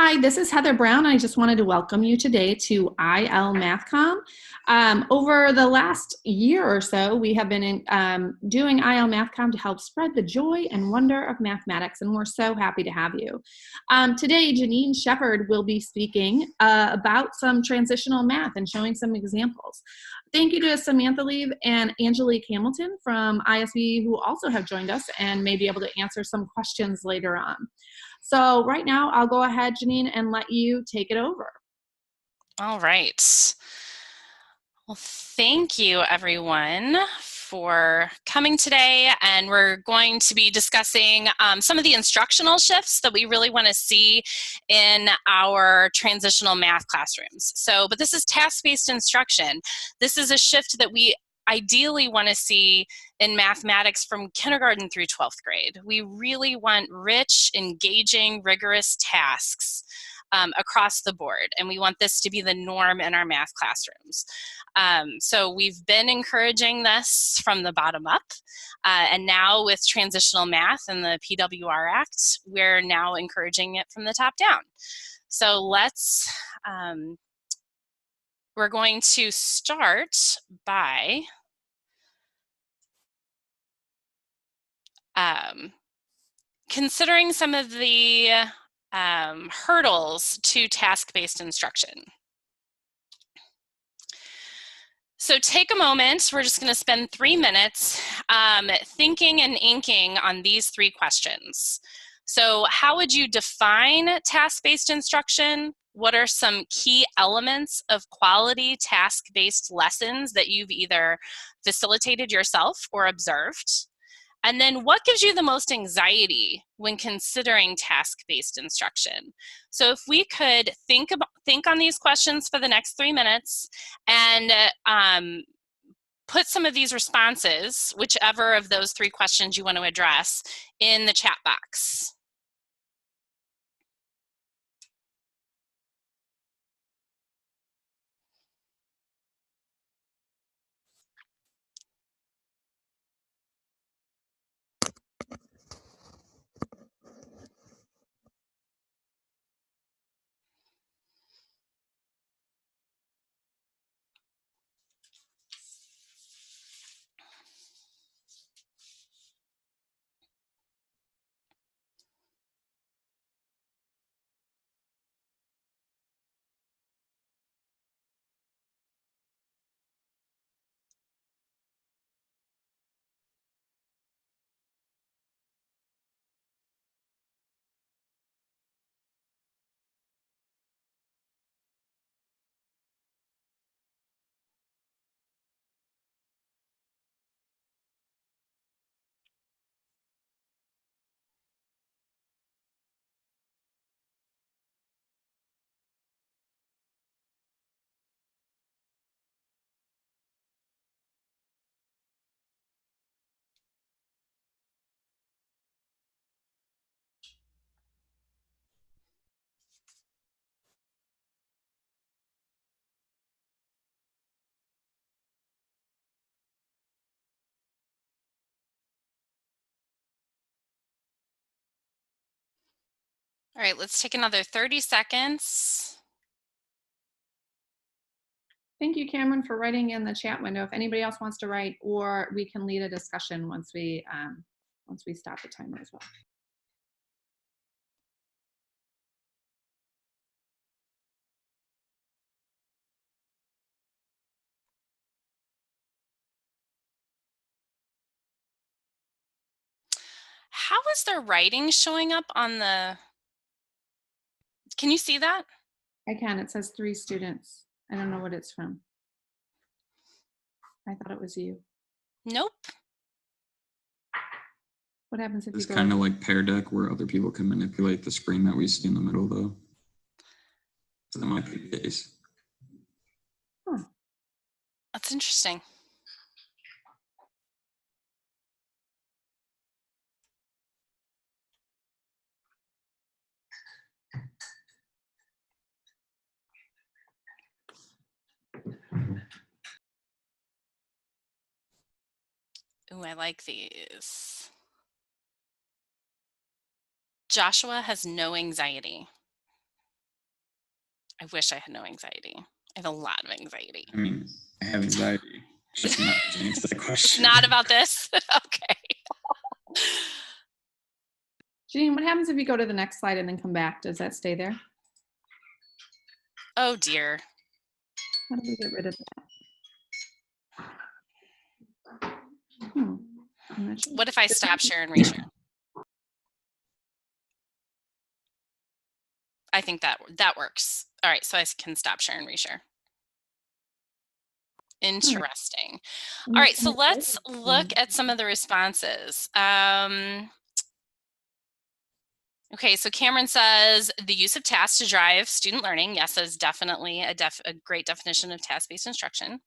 Hi, this is Heather Brown. I just wanted to welcome you today to IL MathCom. Over the last year or so, we have been doing IL MathCom to help spread the joy and wonder of mathematics, and we're so happy to have you. Today, Jeanine Sheppard will be speaking about some transitional math and showing some examples. Thank you to Samantha Leave and Angelique Hamilton from ISB who also have joined us and may be able to answer some questions later on. So right now, I'll go ahead, Jeanine, and let you take it over. All right. Well, thank you, everyone, for coming today. And we're going to be discussing some of the instructional shifts that we really want to see in our transitional math classrooms. But this is task-based instruction. This is a shift that we ideally want to see in mathematics from kindergarten through 12th grade. We really want rich, engaging, rigorous tasks across the board, and we want this to be the norm in our math classrooms. So we've been encouraging this from the bottom up, and now with transitional math and the PWR Act, we're now encouraging it from the top down. So we're going to start by considering some of the hurdles to task-based instruction. So take a moment, we're just going to spend 3 minutes thinking and inking on these 3 questions. So how would you define task-based instruction? What are some key elements of quality task-based lessons that you've either facilitated yourself or observed? And then what gives you the most anxiety when considering task-based instruction? So if we could think on these questions for the next 3 minutes and put some of these responses, whichever of those 3 questions you want to address, in the chat box. All right, let's take another 30 seconds. Thank you, Cameron, for writing in the chat window. If anybody else wants to write, or we can lead a discussion once we stop the timer as well. How is their writing showing up on the, can you see that? I can, it says 3 students. I don't know what it's from. I thought it was you. Nope. What happens if it's you go? It's kind of like Pear Deck where other people can manipulate the screen that we see in the middle though. So that might be the case. Huh. That's interesting. Ooh, I like these. Joshua has no anxiety. I wish I had no anxiety. I have a lot of anxiety. I mean, I have anxiety. Just not to answer the question. Not about this? Okay. Jeanine, what happens if you go to the next slide and then come back? Does that stay there? Oh dear. How do we get rid of that? I'm not sure. What if I stop share and reshare? I think that works. All right, so I can stop share and reshare. Interesting. All right, so let's look at some of the responses. Okay, so Cameron says the use of tasks to drive student learning. Yes, that is definitely a great definition of task-based instruction.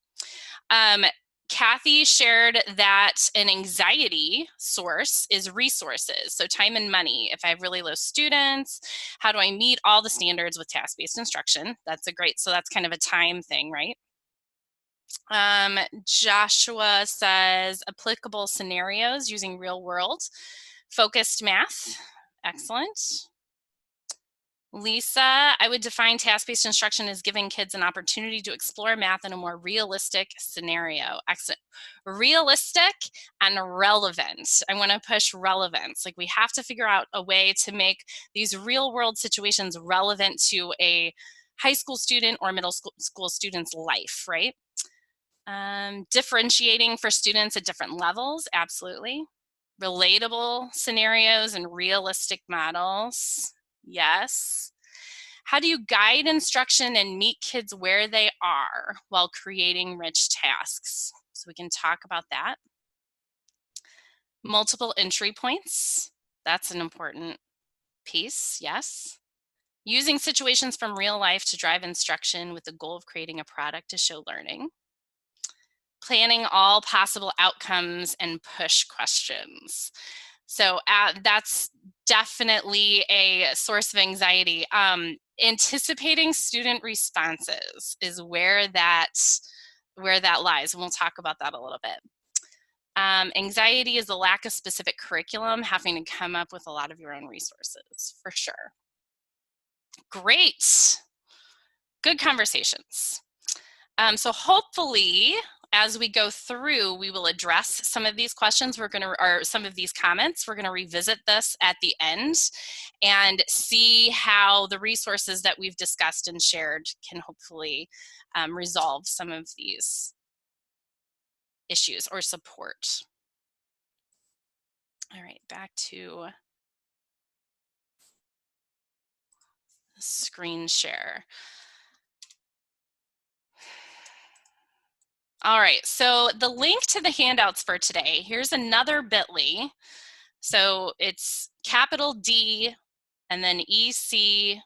Kathy shared that an anxiety source is resources, so time and money. If I have really low students, how do I meet all the standards with task-based instruction? That's so that's kind of a time thing, right? Joshua says applicable scenarios using real world focused math. Excellent. Lisa, I would define task-based instruction as giving kids an opportunity to explore math in a more realistic scenario. Excellent. Realistic and relevant. I want to push relevance. Like, we have to figure out a way to make these real world situations relevant to a high school student or middle school student's life, right? Differentiating for students at different levels, absolutely. Relatable scenarios and realistic models, yes. How do you guide instruction and meet kids where they are while creating rich tasks? So we can talk about that. Multiple entry points, that's an important piece, yes. Using situations from real life to drive instruction with the goal of creating a product to show learning. Planning all possible outcomes and push questions. So that's definitely a source of anxiety. Anticipating student responses is where that lies, and we'll talk about that a little bit. Anxiety is the lack of specific curriculum, having to come up with a lot of your own resources, for sure. Great. Good conversations. So hopefully, as we go through, we will address some of these questions. Or some of these comments. We're going to revisit this at the end and see how the resources that we've discussed and shared can hopefully resolve some of these issues or support. All right, back to screen share. All right, so the link to the handouts for today, here's another bit.ly. So it's capital D and then EC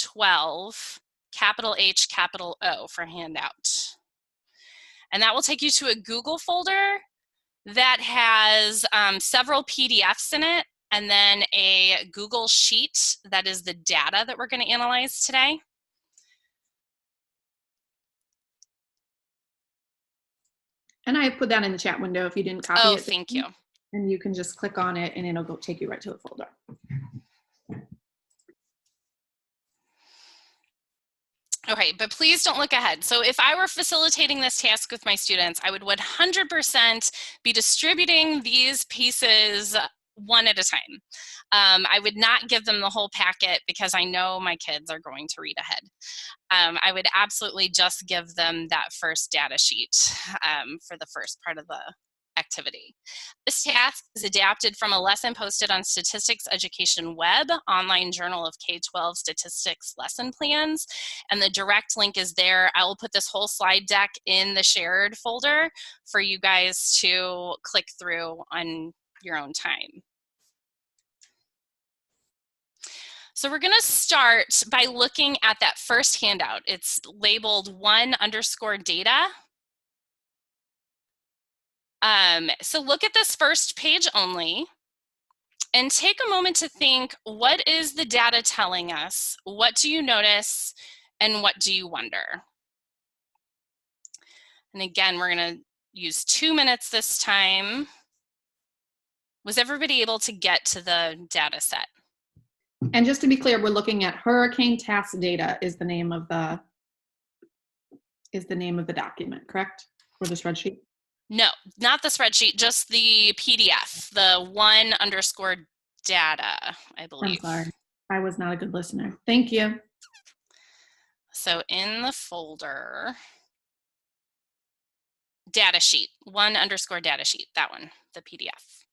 12, capital H, capital O for handout. And that will take you to a Google folder that has several PDFs in it, and then a Google Sheet that is the data that we're going to analyze today. And I put that in the chat window if you didn't copy it. Oh, thank you. And you can just click on it and it'll take you right to the folder. Okay, but please don't look ahead. So if I were facilitating this task with my students, I would 100% be distributing these pieces one at a time. I would not give them the whole packet because I know my kids are going to read ahead. I would absolutely just give them that first data sheet for the first part of the activity. This task is adapted from a lesson posted on Statistics Education Web, online journal of K-12 statistics lesson plans, and the direct link is there. I will put this whole slide deck in the shared folder for you guys to click through on your own time. So we're going to start by looking at that first handout. It's labeled 1_data. So look at this first page only and take a moment to think, what is the data telling us? What do you notice and what do you wonder? And again, we're going to use 2 minutes this time. Was everybody able to get to the data set? And just to be clear, we're looking at hurricane task data is the name of the document, correct? Or the spreadsheet? No, not the spreadsheet, just the PDF, the 1_data, I believe. I'm sorry. I was not a good listener. Thank you. So in the folder, data sheet, 1_data sheet, that one, the PDF.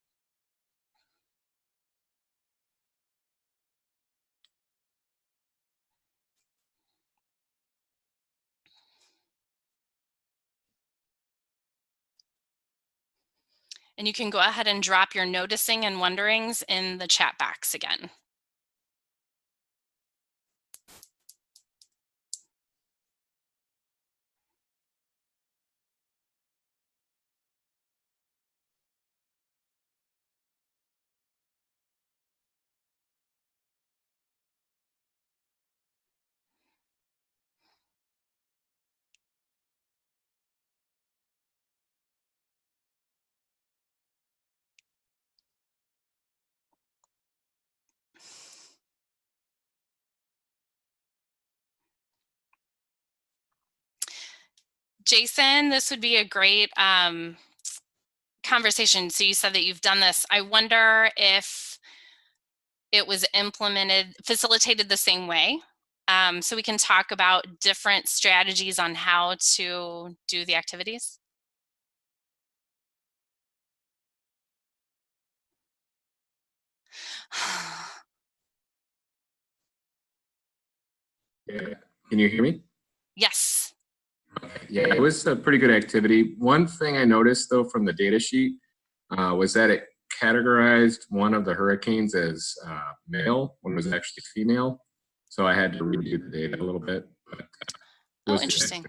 And you can go ahead and drop your noticing and wonderings in the chat box again. Jason, this would be a great conversation. So you said that you've done this. I wonder if it was facilitated the same way. So we can talk about different strategies on how to do the activities. Yeah. Can you hear me? Yes. Yeah, it was a pretty good activity. One thing I noticed though from the data sheet was that it categorized one of the hurricanes as male when it was actually female. So I had to redo the data a little bit. But, Oh, interesting.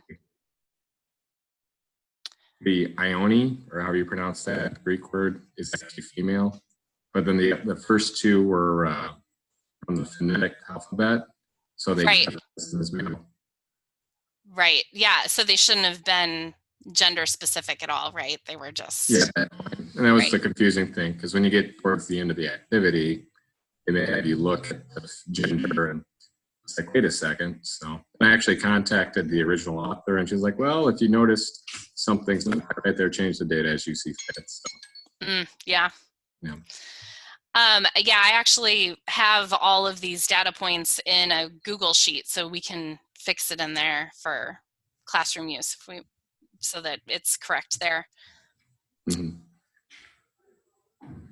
The Ione, or however you pronounce that Greek word, is actually female. But then the first two were from the phonetic alphabet. So they Right. as male. Right. Yeah. So they shouldn't have been gender specific at all, right? They were just. Yeah. And that was the confusing thing, because when you get towards the end of the activity, they may have you look at the gender and it's like, wait a second. So I actually contacted the original author and she's like, well, if you noticed something's not right there, change the data as you see fit. So, yeah. Yeah. Yeah, I actually have all of these data points in a Google sheet, so we can fix it in there for classroom use so that it's correct there. Mm-hmm.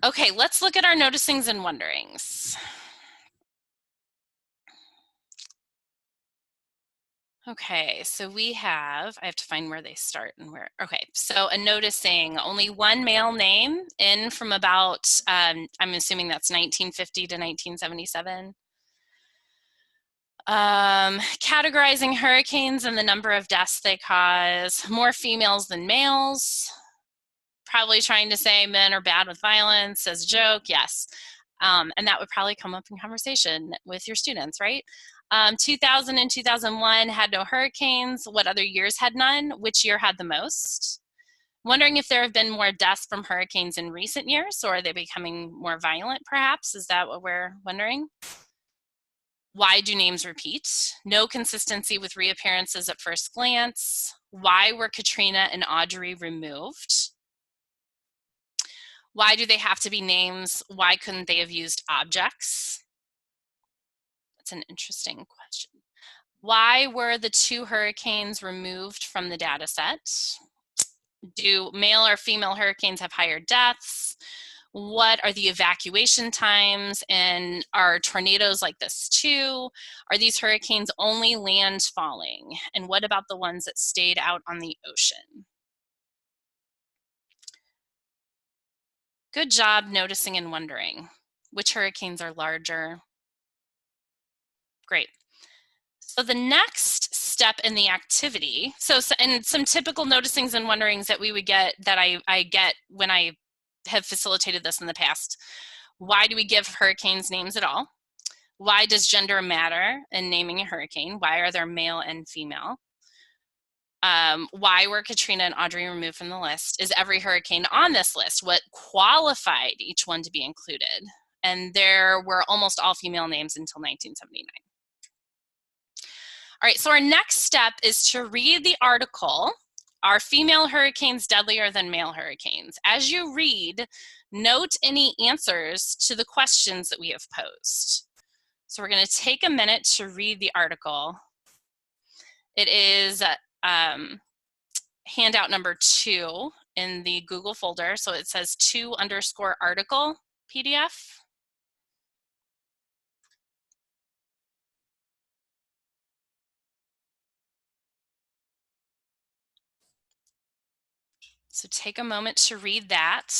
Okay, let's look at our noticings and wonderings. Okay, so I have to find where they start and where. Okay, so a noticing, only one male name in from about, I'm assuming that's 1950 to 1977. Categorizing hurricanes and the number of deaths they cause, more females than males. Probably trying to say men are bad with violence as a joke, yes. And that would probably come up in conversation with your students, right? 2000 and 2001 had no hurricanes. What other years had none? Which year had the most? Wondering if there have been more deaths from hurricanes in recent years, or are they becoming more violent perhaps? Is that what we're wondering? Why do names repeat? No consistency with reappearances at first glance. Why were Katrina and Audrey removed? Why do they have to be names? Why couldn't they have used objects? That's an interesting question. Why were the two hurricanes removed from the data set? Do male or female hurricanes have higher deaths? What are the evacuation times? And are tornadoes like this too? Are these hurricanes only landfalling? And what about the ones that stayed out on the ocean? Good job noticing and wondering. Which hurricanes are larger? Great. So the next step in the activity, and some typical noticings and wonderings that we would get, that I get when I have facilitated this in the past. Why do we give hurricanes names at all? Why does gender matter in naming a hurricane? Why are there male and female? Why were Katrina and Audrey removed from the list? Is every hurricane on this list? What qualified each one to be included? and there were almost all female names until 1979. All right, so our next step is to read the article, Are Female Hurricanes Deadlier Than Male Hurricanes? As you read, note any answers to the questions that we have posed. So we're going to take a minute to read the article. It is handout number 2 in the Google folder. So it says 2_article PDF. So take a moment to read that.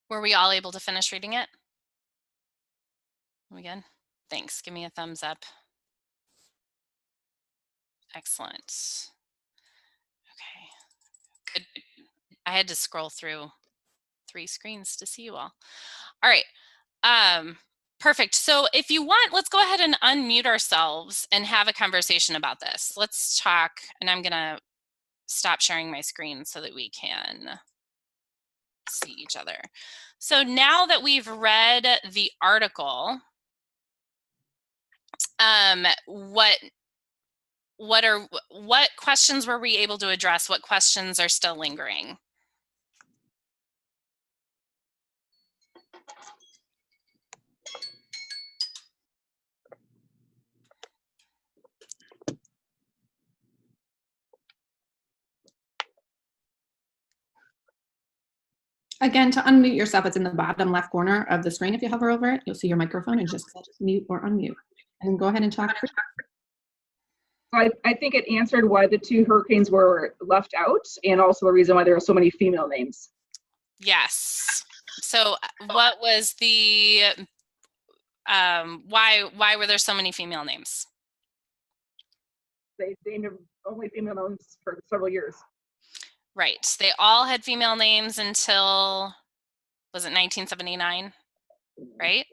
Were we all able to finish reading it? We good? Thanks. Give me a thumbs up. Excellent. Okay. Good. I had to scroll through 3 screens to see you all. All right. Perfect. So if you want, let's go ahead and unmute ourselves and have a conversation about this. Let's talk, and I'm going to stop sharing my screen so that we can see each other. So now that we've read the article, what questions were we able to address? What questions are still lingering? Again, to unmute yourself, it's in the bottom left corner of the screen. If you hover over it, you'll see your microphone and just mute or unmute. And go ahead and talk. I think it answered why the 2 hurricanes were left out, and also the reason why there are so many female names. Yes. So what was the, why were there so many female names? They named only female names for several years. Right. They all had female names until, was it 1979? Right?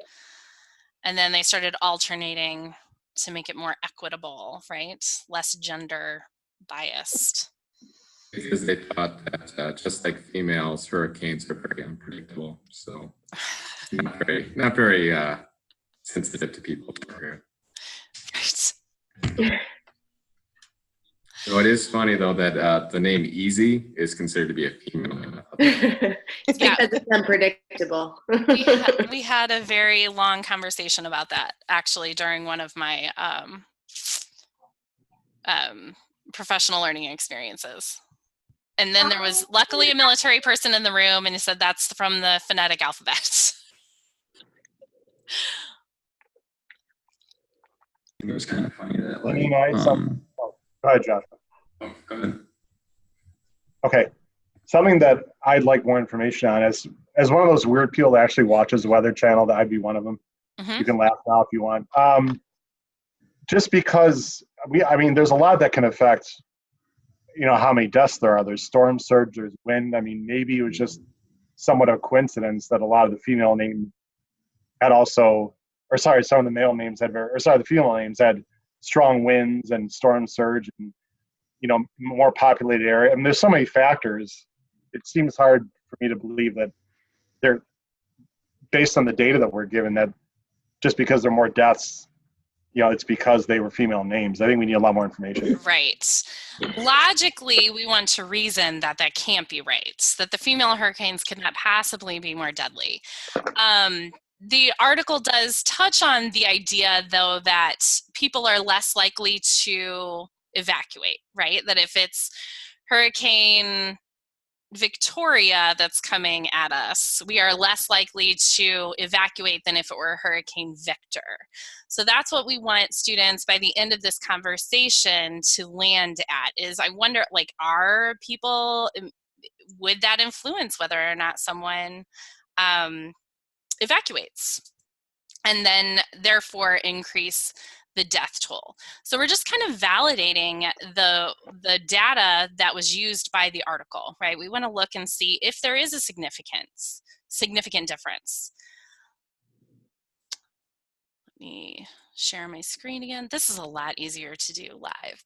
And then they started alternating to make it more equitable, right? Less gender biased. Because they thought that just like females, hurricanes are very unpredictable. So not very sensitive to people. Right. So it is funny though that the name Easy is considered to be a female name. It's because it's unpredictable. we had a very long conversation about that actually during one of my professional learning experiences. And then there was luckily a military person in the room, and he said that's from the phonetic alphabet. It was kind of funny that Go ahead, Josh. Oh, go ahead. Okay. Something that I'd like more information on is, as one of those weird people that actually watches the Weather Channel, that I'd be one of them. Mm-hmm. You can laugh now if you want. just because I mean, there's a lot that can affect, how many deaths there are. There's storm surge, there's wind. I mean, maybe it was just somewhat of a coincidence that a lot of the female names had also, or sorry, some of the male names had, the female names had strong winds and storm surge and, more populated area. I mean, there's so many factors. It seems hard for me to believe that they're, based on the data that we're given, that just because there are more deaths, it's because they were female names. I think we need a lot more information. Right. Logically, we want to reason that that can't be right, that the female hurricanes could not possibly be more deadly. The article does touch on the idea, though, that people are less likely to evacuate, right? That if it's Hurricane Victoria that's coming at us, we are less likely to evacuate than if it were Hurricane Victor. So that's what we want students by the end of this conversation to land at, is I wonder, like, are people, would that influence whether or not someone evacuates, and then therefore increase the death toll. So we're just kind of validating the data that was used by the article, right? We want to look and see if there is a significant difference. Let me share my screen again. This is a lot easier to do live.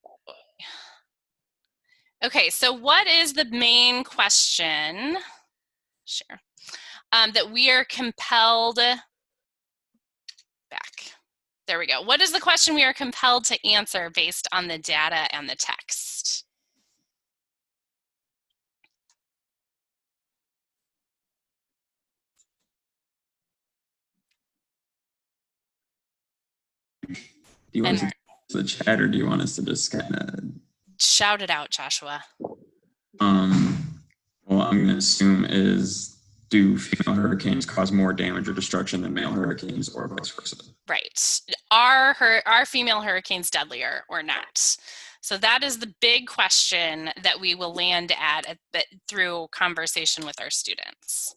Okay, so what is the main question? Share. That we are compelled, back. There we go. What is the question we are compelled to answer based on the data and the text? Do you want us to the chat, or do you want us to just kind of shout it out, Joshua? Well, I'm going to assume do female hurricanes cause more damage or destruction than male hurricanes, or vice versa? Right. Are female hurricanes deadlier or not? So that is the big question that we will land at through conversation with our students.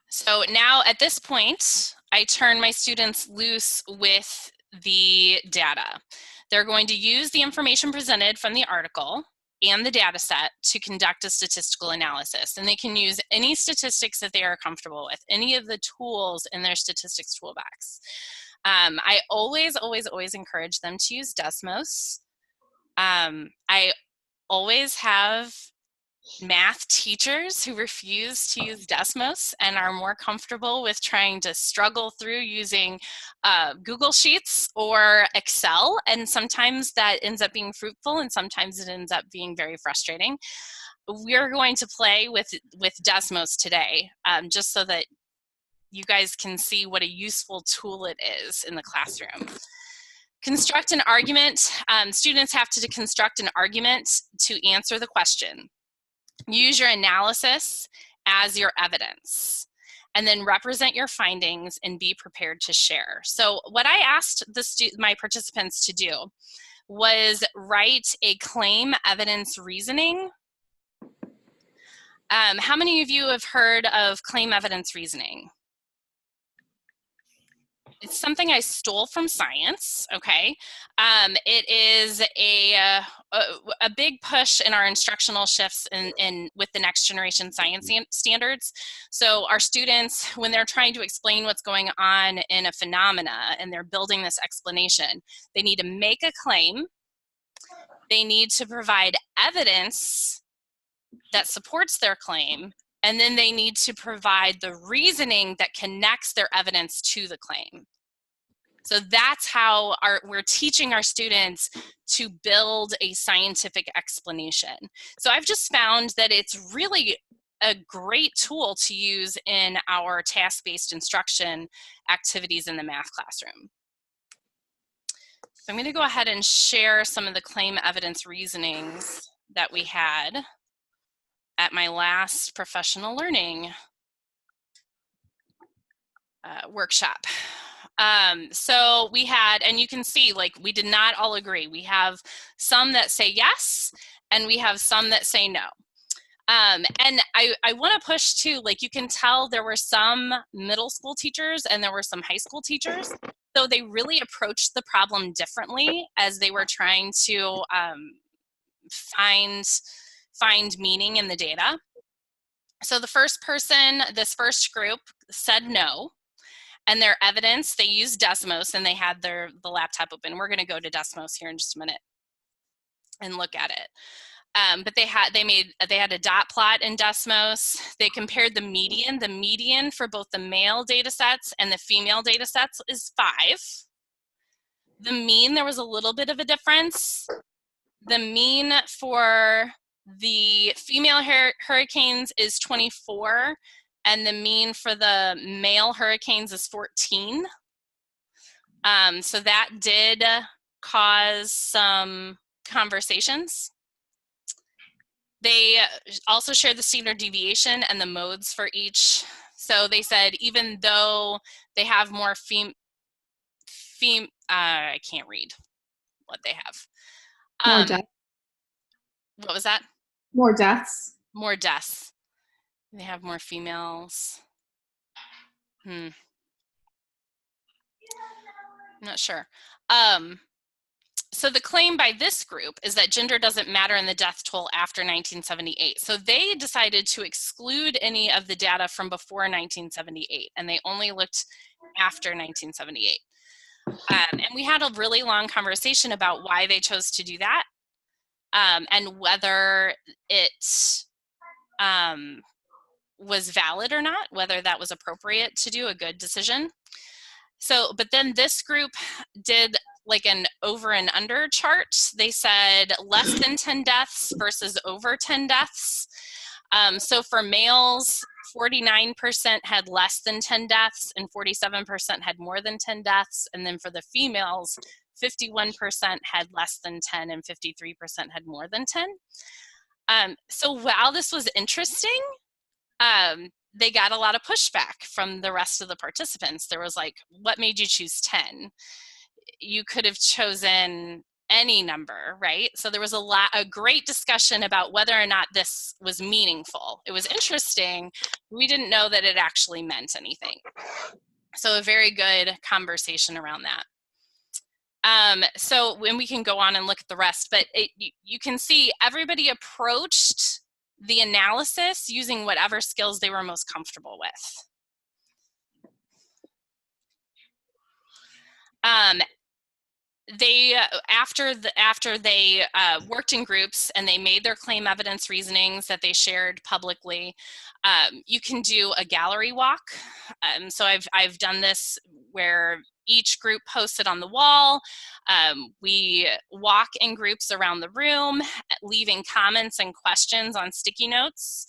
So now at this point, I turn my students loose with the data. They're going to use the information presented from the article and the data set to conduct a statistical analysis. And they can use any statistics that they are comfortable with, any of the tools in their statistics toolbox. I always encourage them to use Desmos. I always have math teachers who refuse to use Desmos and are more comfortable with trying to struggle through using Google Sheets or Excel, and sometimes that ends up being fruitful and sometimes it ends up being very frustrating. We're going to play with Desmos today, just so that you guys can see what a useful tool it is in the classroom. Construct an argument. Students have to construct an argument to answer the question. Use your analysis as your evidence, and then represent your findings and be prepared to share. So what I asked my participants to do was write a claim evidence reasoning. How many of you have heard of claim evidence reasoning? It's something I stole from science, okay? It is a big push in our instructional shifts with the next generation science standards. So our students, when they're trying to explain what's going on in a phenomena and they're building this explanation, they need to make a claim. They need to provide evidence that supports their claim, and then they need to provide the reasoning that connects their evidence to the claim. So that's how we're teaching our students to build a scientific explanation. So I've just found that it's really a great tool to use in our task-based instruction activities in the math classroom. So I'm going to go ahead and share some of the claim evidence reasonings that we had at my last professional learning workshop. So we had, and you can see, like, we did not all agree. We have some that say yes, and we have some that say no. And I want to push too, like you can tell there were some middle school teachers and there were some high school teachers. So they really approached the problem differently as they were trying to find meaning in the data. So the first person, this first group said no. And their evidence, they used Desmos and they had the laptop open. We're going to go to Desmos here in just a minute and look at it. But they had a dot plot in Desmos. They compared the median. The median for both the male data sets and the female data sets is 5. The mean, there was a little bit of a difference. The mean for the female hurricanes is 24, and the mean for the male hurricanes is 14. So that did cause some conversations. They also shared the standard deviation and the modes for each. So they said even though they have more I can't read what they have. More deaths. What was that? More deaths. More deaths. They have more females. I'm not sure. So the claim by this group is that gender doesn't matter in the death toll after 1978. So they decided to exclude any of the data from before 1978, and they only looked after 1978. And we had a really long conversation about why they chose to do that, and whether it was valid or not, whether that was appropriate to do, a good decision. So, but then this group did like an over and under chart. They said less than 10 deaths versus over 10 deaths. So for males, 49% had less than 10 deaths and 47% had more than 10 deaths. And then for the females, 51% had less than 10 and 53% had more than 10. So while this was interesting, they got a lot of pushback from the rest of the participants. There was like, what made you choose 10? You could have chosen any number, right? So there was a great discussion about whether or not this was meaningful. It was interesting. We didn't know that it actually meant anything. So a very good conversation around that. So when we can go on and look at the rest, but you can see everybody approached the analysis using whatever skills they were most comfortable with. After they worked in groups and they made their claim evidence reasonings that they shared publicly, you can do a gallery walk. So I've done this where each group posts it on the wall. We walk in groups around the room, leaving comments and questions on sticky notes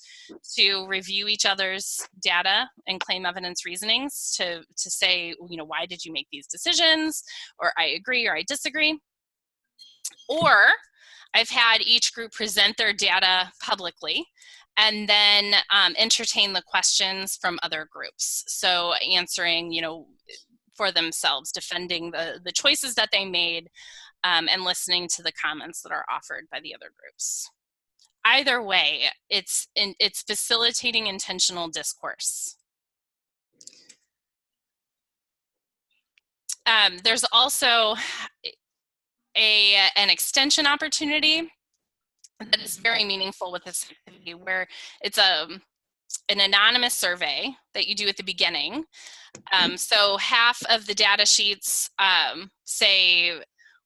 to review each other's data and claim evidence reasonings to say, you know, why did you make these decisions? Or I agree or I disagree. Or I've had each group present their data publicly and then entertain the questions from other groups. So answering, you know, for themselves, defending the choices that they made, and listening to the comments that are offered by the other groups. Either way, it's facilitating intentional discourse. There's also an extension opportunity that is very meaningful with this activity, where it's an anonymous survey that you do at the beginning. So half of the data sheets say,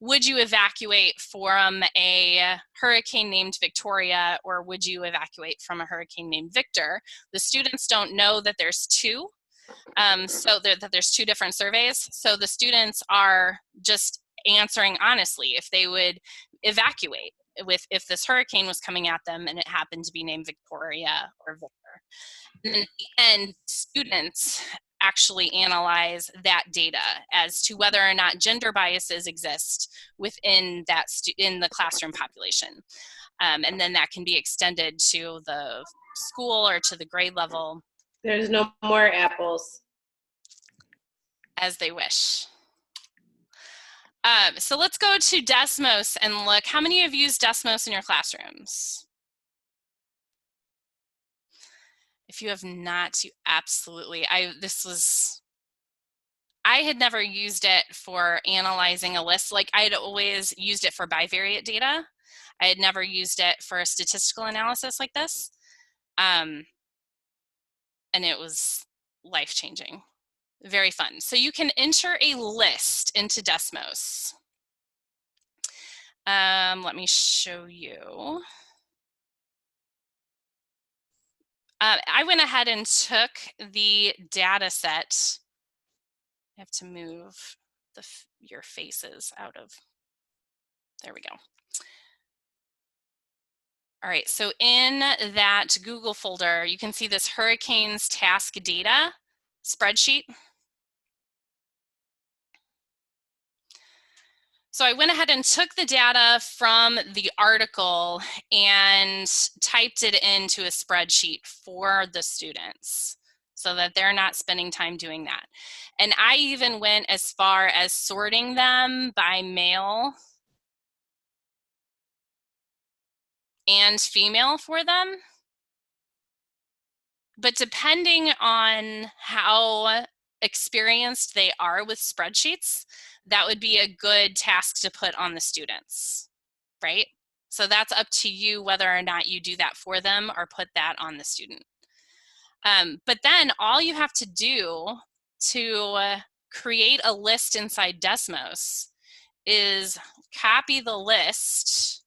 would you evacuate from a hurricane named Victoria, or would you evacuate from a hurricane named Victor? The students don't know that there's two, so that there's two different surveys. So the students are just answering honestly if they would evacuate if this hurricane was coming at them and it happened to be named Victoria or Victor. And in the end, students actually analyze that data as to whether or not gender biases exist within that in the classroom population. And then that can be extended to the school or to the grade level. There's no more apples. As they wish. So let's go to Desmos and look. How many of you use Desmos in your classrooms? If you have not, you absolutely, I had never used it for analyzing a list. Like I had always used it for bivariate data. I had never used it for a statistical analysis like this. And it was life-changing, very fun. So you can enter a list into Desmos. Let me show you. I went ahead and took the data set. I have to move your faces out of, there we go. All right, so in that Google folder, you can see this hurricanes task data spreadsheet. So I went ahead and took the data from the article and typed it into a spreadsheet for the students so that they're not spending time doing that. And I even went as far as sorting them by male and female for them. But depending on how experienced they are with spreadsheets, that would be a good task to put on the students, right? So that's up to you whether or not you do that for them or put that on the student. But then all you have to do to create a list inside Desmos is copy the list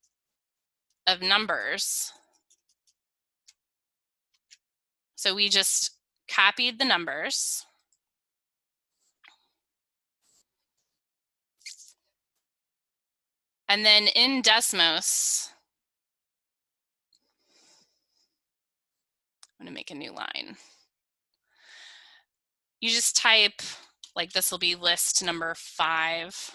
of numbers. So we just copied the numbers. And then in Desmos, I'm gonna make a new line. You just type, like this will be list number 5,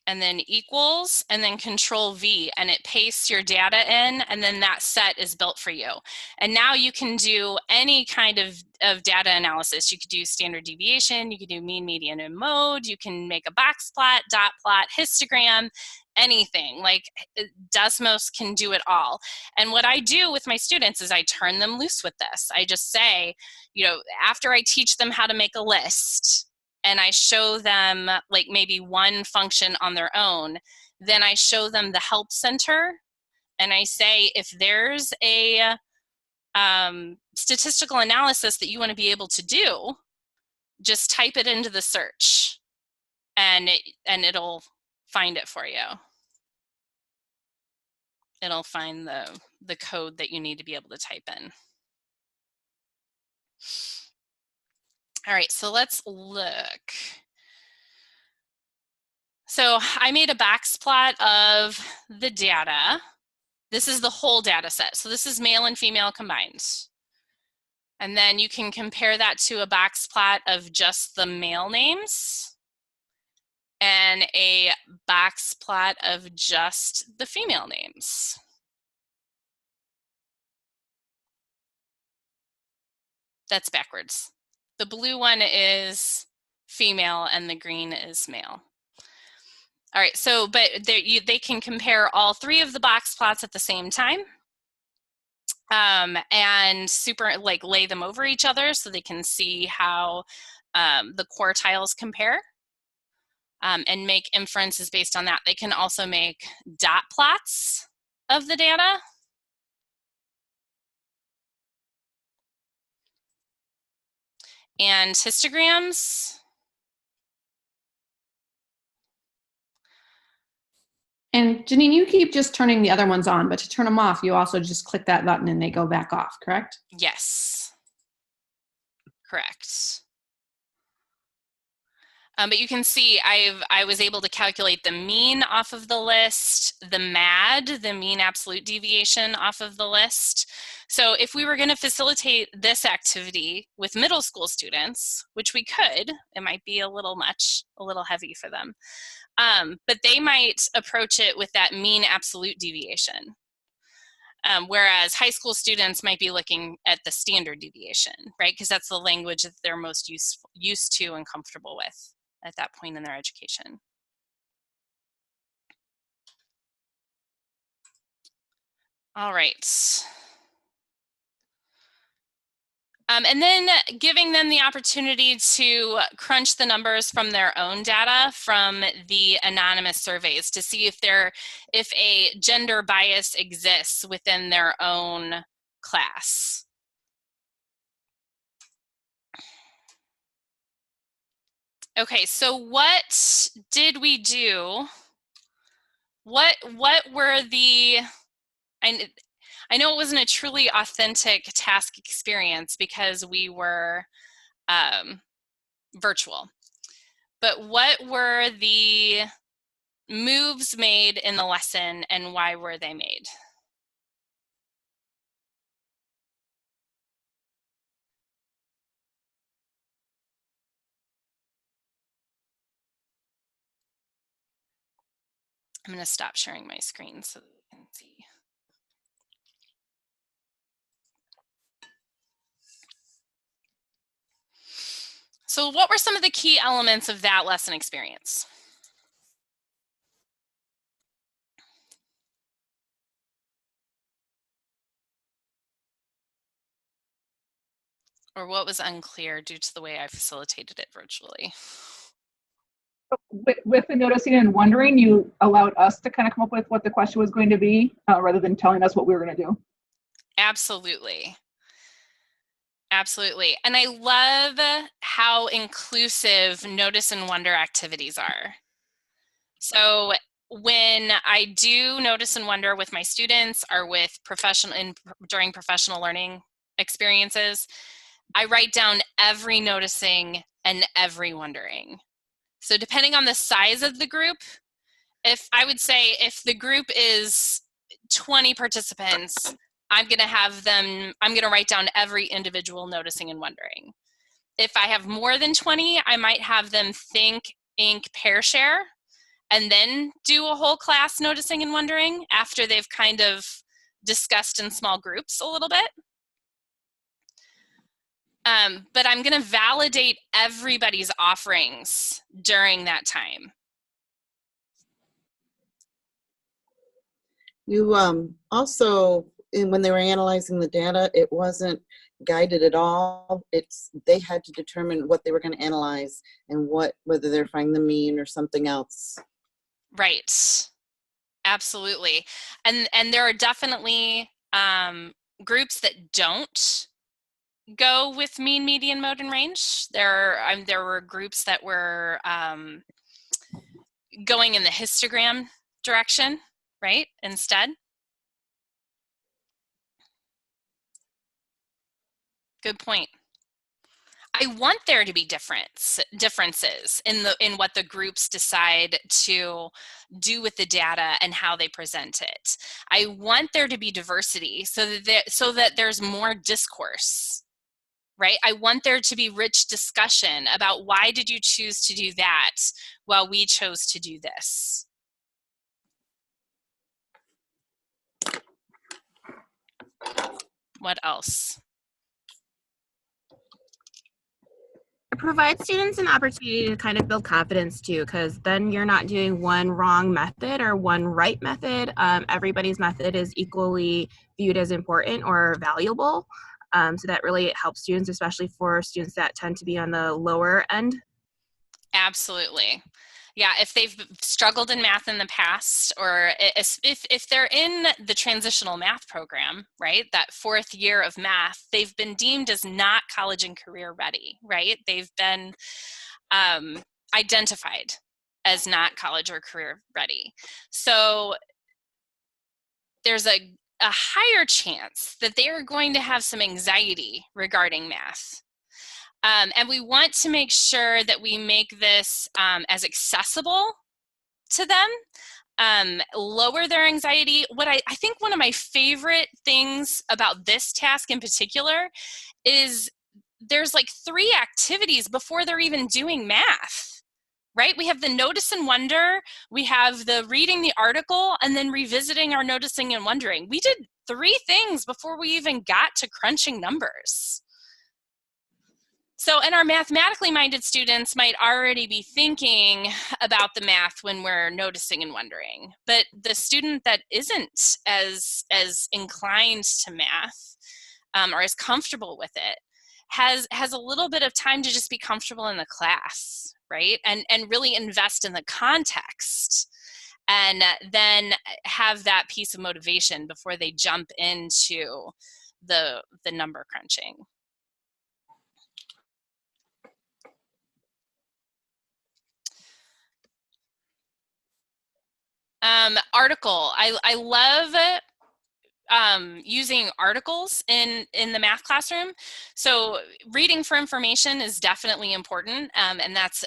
and then equals, and then Control V, and it pastes your data in, and then that set is built for you. And now you can do any kind of data analysis. You could do standard deviation, you could do mean, median, and mode, you can make a box plot, dot plot, histogram, anything. Like Desmos can do it all. And what I do with my students is I turn them loose with this. I just say, you know, after I teach them how to make a list, and I show them like maybe one function on their own, then I show them the help center, and I say, if there's a statistical analysis that you want to be able to do, just type it into the search, and it'll find it for you. It'll find the code that you need to be able to type in. All right, so let's look. So I made a box plot of the data. This is the whole data set. So this is male and female combined. And then you can compare that to a box plot of just the male names and a box plot of just the female names. That's backwards. The blue one is female and the green is male. All right, so but they can compare all 3 of the box plots at the same time, and like lay them over each other so they can see how the quartiles compare, and make inferences based on that. They can also make dot plots of the data. And histograms. And Jeanine, you keep just turning the other ones on, but to turn them off, you also just click that button and they go back off, correct? Yes, correct. But you can see I was able to calculate the mean off of the list, the MAD, the mean absolute deviation off of the list. So if we were going to facilitate this activity with middle school students, which we could, it might be a little much, a little heavy for them, but they might approach it with that mean absolute deviation. Whereas high school students might be looking at the standard deviation, right? Because that's the language that they're most used to and comfortable with at that point in their education. All right. And then giving them the opportunity to crunch the numbers from their own data from the anonymous surveys to see if a gender bias exists within their own class. Okay, so what did we do? What were the, I know it wasn't a truly authentic task experience because we were virtual, but what were the moves made in the lesson and why were they made? I'm going to stop sharing my screen so that you can see. So what were some of the key elements of that lesson experience? Or what was unclear due to the way I facilitated it virtually? With the noticing and wondering, you allowed us to kind of come up with what the question was going to be rather than telling us what we were going to do. Absolutely. Absolutely. And I love how inclusive notice and wonder activities are. So when I do notice and wonder with my students or with during professional learning experiences, I write down every noticing and every wondering. So depending on the size of the group, if the group is 20 participants, I'm going to write down every individual noticing and wondering. If I have more than 20, I might have them think, ink, pair share, and then do a whole class noticing and wondering after they've kind of discussed in small groups a little bit. But I'm going to validate everybody's offerings during that time. You also, when they were analyzing the data, it wasn't guided at all. They had to determine what they were going to analyze and whether they're finding the mean or something else. Right. Absolutely. And there are definitely groups that don't go with mean, median, mode, and range. There were groups that were going in the histogram direction, right, instead. Good point. I want there to be differences in what the groups decide to do with the data and how they present it. I want there to be diversity so that there's more discourse, right? I want there to be rich discussion about why did you choose to do that while we chose to do this. What else? Provide students an opportunity to kind of build confidence too, because then you're not doing one wrong method or one right method. Everybody's method is equally viewed as important or valuable. So that really helps students, especially for students that tend to be on the lower end. Absolutely. Yeah, if they've struggled in math in the past, or if they're in the transitional math program, right, that 4th year of math, they've been deemed as not college and career ready, right? They've been identified as not college or career ready. So there's a higher chance that they are going to have some anxiety regarding math. And we want to make sure that we make this as accessible to them, lower their anxiety. I think one of my favorite things about this task in particular is there's like 3 activities before they're even doing math, right? We have the notice and wonder, we have the reading the article, and then revisiting our noticing and wondering. We did 3 things before we even got to crunching numbers. So, and our mathematically minded students might already be thinking about the math when we're noticing and wondering. But the student that isn't as inclined to math or as comfortable with it, has a little bit of time to just be comfortable in the class, right? And really invest in the context, and then have that piece of motivation before they jump into the number crunching. Article. I love using articles in the math classroom. So reading for information is definitely important, and that's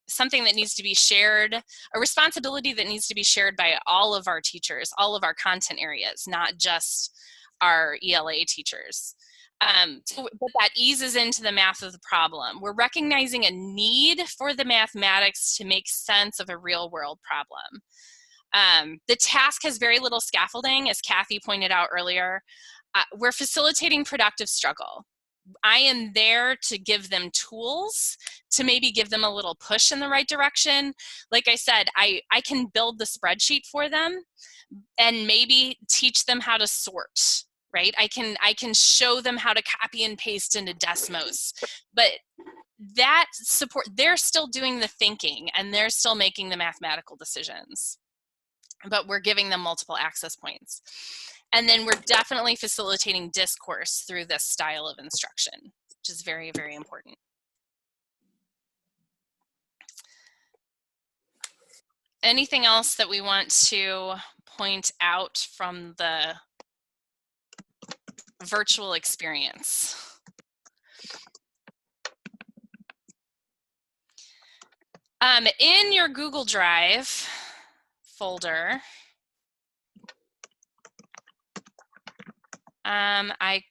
something that needs to be shared, a responsibility that needs to be shared by all of our teachers, all of our content areas, not just our ELA teachers. But that eases into the math of the problem. We're recognizing a need for the mathematics to make sense of a real world problem. The task has very little scaffolding, as Kathy pointed out earlier. We're facilitating productive struggle. I am there to give them tools, to maybe give them a little push in the right direction. Like I said, I can build the spreadsheet for them and maybe teach them how to sort, right? I can show them how to copy and paste into Desmos, but that support, they're still doing the thinking and they're still making the mathematical decisions, but we're giving them multiple access points. And then we're definitely facilitating discourse through this style of instruction, which is very, very important. Anything else that we want to point out from the virtual experience? In your Google Drive folder, I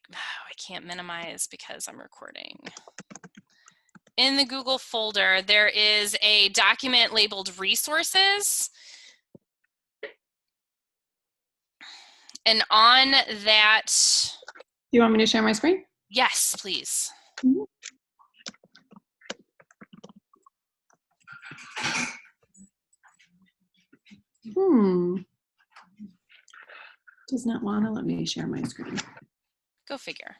can't minimize because I'm recording. In the Google folder, there is a document labeled resources. And on that... Do you want me to share my screen? Yes, please. Mm-hmm. Does not want to let me share my screen. Go figure.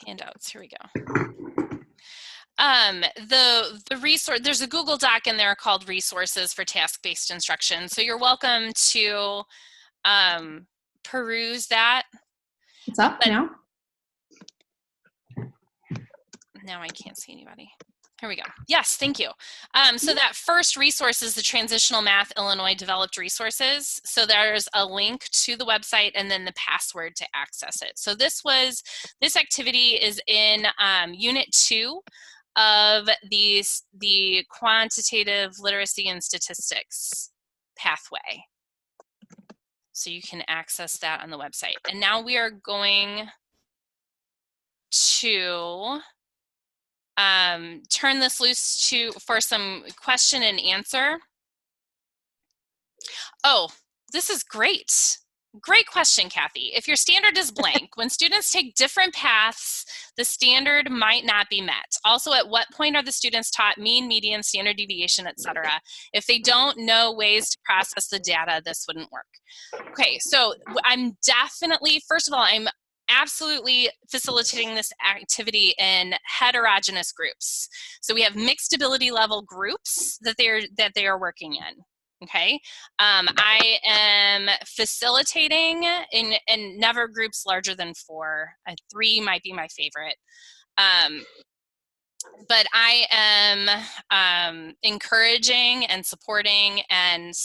Handouts, here we go. The resource, there's a Google Doc in there called resources for task-based instruction. So you're welcome to peruse that. It's up now? Now I can't see anybody. Here we go. Yes, thank you. So that first resource is the Transitional Math Illinois Developed Resources. So there's a link to the website and then the password to access it. So this activity is in Unit 2 of the Quantitative Literacy and Statistics pathway. So you can access that on the website. And now we are going to turn this loose for some question and answer. Oh, this is great. Great question, Kathy. If your standard is blank, when students take different paths, the standard might not be met. Also, at what point are the students taught mean, median, standard deviation, etc.? If they don't know ways to process the data, this wouldn't work. Okay, so I'm definitely, first of all, I'm absolutely facilitating this activity in heterogeneous groups. So we have mixed ability level groups that they are working in. Okay, I am facilitating in never groups larger than 4. 3 might be my favorite. But I am encouraging and supporting and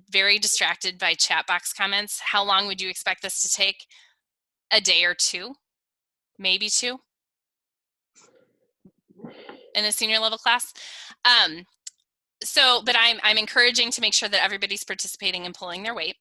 very distracted by chat box comments. How long would you expect this to take? A day or 2, maybe 2 in a senior level class. But I'm encouraging to make sure that everybody's participating and pulling their weight.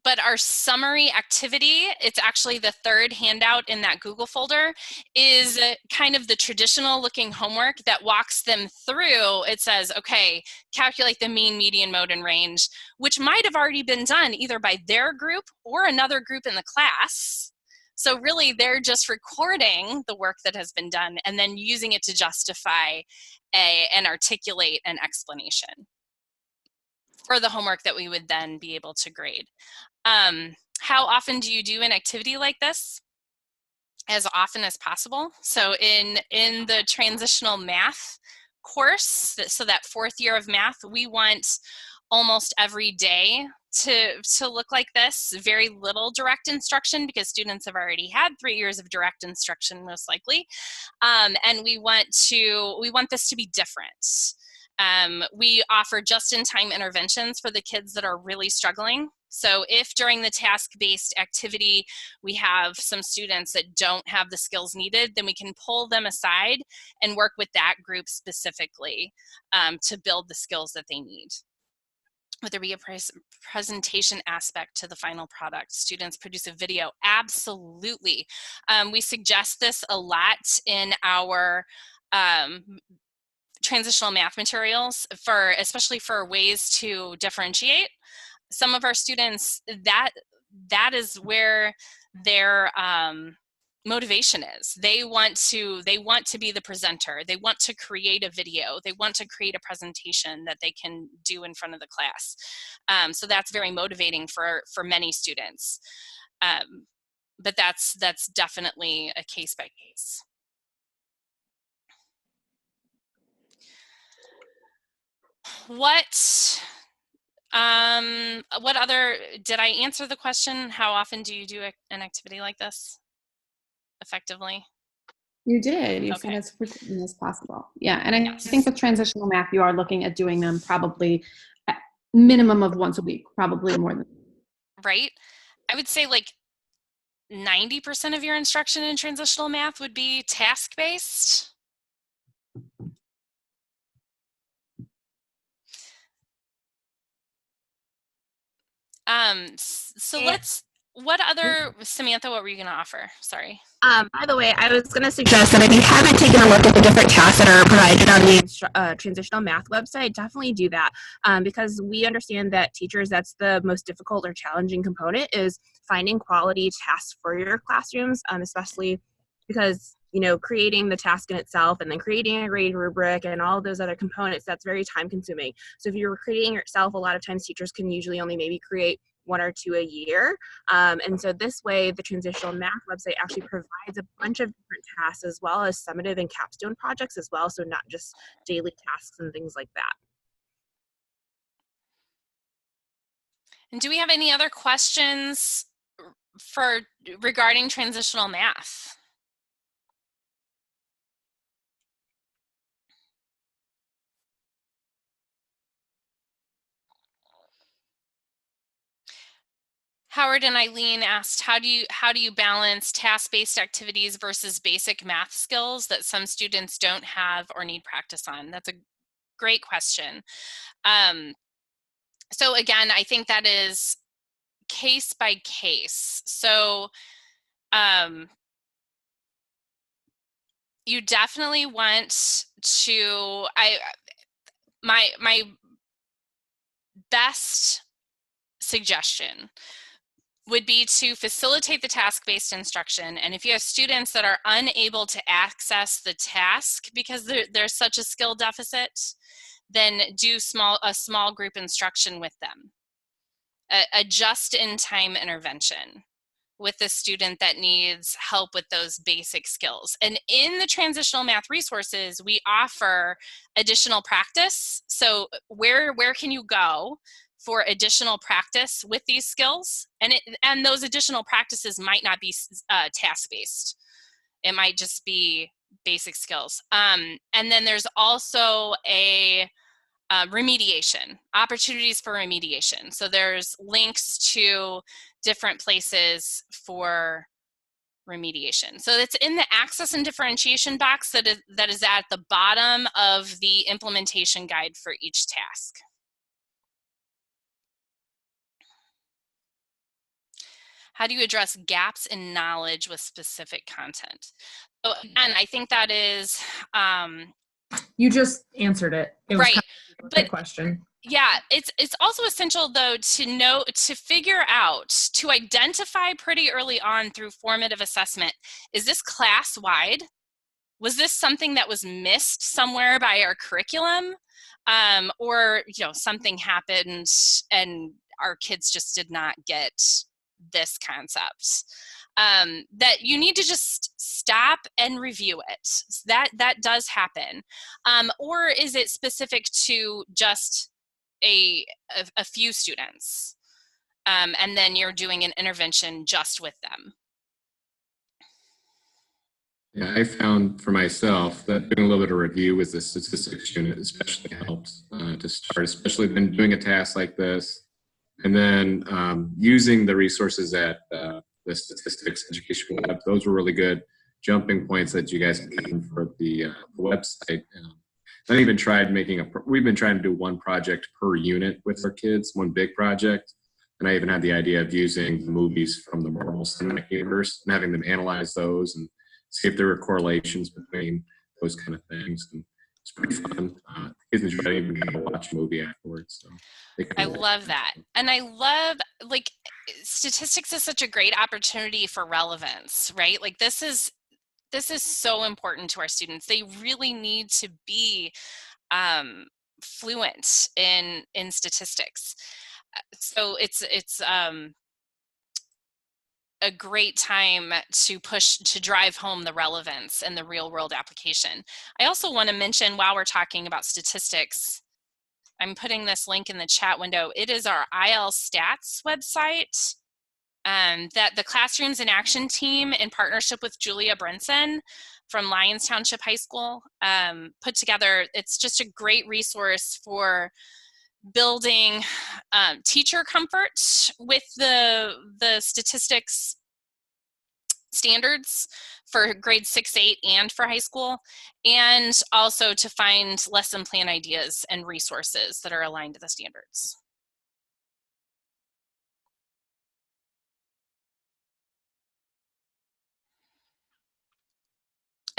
but our summary activity, it's actually the third handout in that Google folder, is kind of the traditional looking homework that walks them through. It says, okay, calculate the mean, median, mode, and range, which might have already been done either by their group or another group in the class. So really, they're just recording the work that has been done and then using it to justify and articulate an explanation for the homework that we would then be able to grade. How often do you do an activity like this? As often as possible. So in the transitional math course, so that fourth year of math, we want almost every day to look like this. Very little direct instruction because students have already had 3 years of direct instruction most likely. And we want this to be different. We offer just-in-time interventions for the kids that are really struggling. So if during the task-based activity we have some students that don't have the skills needed, then we can pull them aside and work with that group specifically to build the skills that they need. Would there be a presentation aspect to the final product? Students produce a video? Absolutely. We suggest this a lot in our transitional math materials, especially for ways to differentiate. Some of our students, that is where their motivation is. They want to be the presenter. They want to create a video. They want to create a presentation that they can do in front of the class. So that's very motivating for many students. But that's definitely a case by case. What other, did I answer the question? How often do you do an activity like this effectively? You did. You said as frequently as possible. Yeah, and I think with transitional math, you are looking at doing them probably at minimum of once a week, probably more than. Right. I would say like 90% of your instruction in transitional math would be task-based. So what other, Samantha, what were you going to offer? Sorry. By the way, I was going to suggest that if you haven't taken a look at the different tasks that are provided on the Transitional Math website, definitely do that, because we understand that teachers, that's the most difficult or challenging component, is finding quality tasks for your classrooms, especially because, you know, creating the task in itself and then creating a grade rubric and all those other components, that's very time consuming. So if you're creating yourself, a lot of times teachers can usually only maybe create 1 or 2 a year. And so this way, the Transitional Math website actually provides a bunch of different tasks as well as summative and capstone projects as well. So not just daily tasks and things like that. And do we have any other questions regarding transitional math? Howard and Eileen asked, how do you balance task-based activities versus basic math skills that some students don't have or need practice on? That's a great question. So again, I think that is case by case. So you definitely want to, my best suggestion would be to facilitate the task-based instruction. And if you have students that are unable to access the task because there's such a skill deficit, then do a small group instruction with them. A just-in-time intervention with the student that needs help with those basic skills. And in the transitional math resources, we offer additional practice. So where can you go for additional practice with these skills? And those additional practices might not be task-based. It might just be basic skills. And then there's also a remediation, opportunities for remediation. So there's links to different places for remediation. So it's in the access and differentiation box that is at the bottom of the implementation guide for each task. How do you address gaps in knowledge with specific content? So again, I think that is You just answered it. It was right, kind of a but question. yeah, it's also essential though to figure out, to identify pretty early on through formative assessment, is this class wide? Was this something that was missed somewhere by our curriculum? Or, something happened and our kids just did not get this concept. That you need to just stop and review it. That does happen. Or is it specific to just a few students? And then you're doing an intervention just with them. Yeah, I found for myself that doing a little bit of review with the statistics unit especially helps to start, especially when doing a task like this. And then using the resources at the statistics education web, those were really good jumping points that you guys have given for the website. I even tried we've been trying to do one project per unit with our kids, one big project. And I even had the idea of using the movies from the Marvel Cinematic Universe and having them analyze those and see if there were correlations between those kind of things. And it's pretty fun. Kids enjoy it, even get to watch a movie afterwards. So I love that. And I love, like, statistics is such a great opportunity for relevance, right? Like this is so important to our students. They really need to be fluent in statistics. So it's a great time to drive home the relevance and the real world application. I also want to mention, while we're talking about statistics, I'm putting this link in the chat window. It is our IL Stats website that the Classrooms in Action team, in partnership with Julia Brinson from Lyons Township High School, put together. It's just a great resource for building teacher comfort with the statistics standards for grades 6, 8, and for high school, and also to find lesson plan ideas and resources that are aligned to the standards.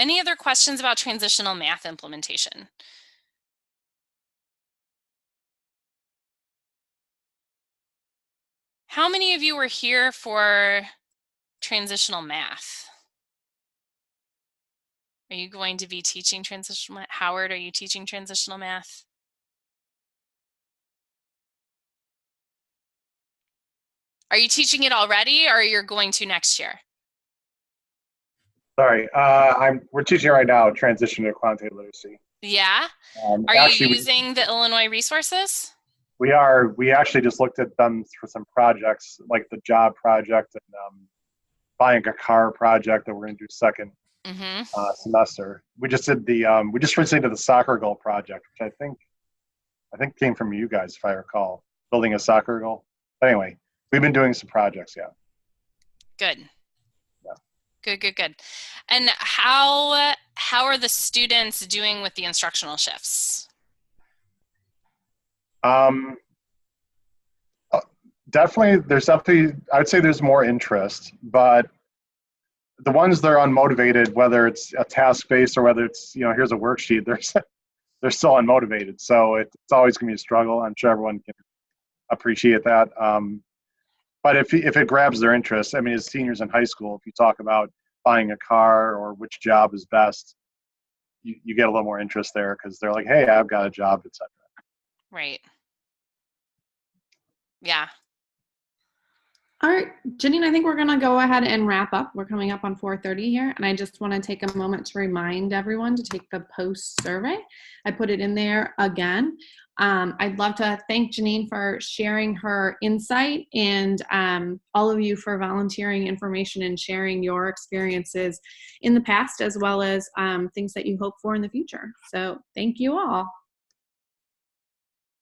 Any other questions about transitional math implementation? How many of you were here for transitional math? Are you going to be teaching transitional math? Howard, are you teaching transitional math? Are you teaching it already, or you're going to next year? Sorry, we're teaching right now transition to quantitative literacy. Yeah. Are you using the Illinois resources? We are. We actually just looked at them for some projects, like the job project and buying a car project that we're going to do second semester. We just did we just recently did the soccer goal project, which I think came from you guys, if I recall, building a soccer goal. But anyway, we've been doing some projects, yeah. Good. Yeah. Good. And how are the students doing with the instructional shifts? Definitely, I would say there's more interest, but the ones that are unmotivated, whether it's a task-based or whether it's, here's a worksheet, they're still unmotivated. So it's always going to be a struggle. I'm sure everyone can appreciate that. But if it grabs their interest, I mean, as seniors in high school, if you talk about buying a car or which job is best, you get a little more interest there because they're like, hey, I've got a job, etc. Right. Yeah. All right, Jeanine, I think we're going to go ahead and wrap up. We're coming up on 4:30 here, and I just want to take a moment to remind everyone to take the post survey. I put it in there again. I'd love to thank Jeanine for sharing her insight, and all of you for volunteering information and sharing your experiences in the past, as well as things that you hope for in the future. So thank you all.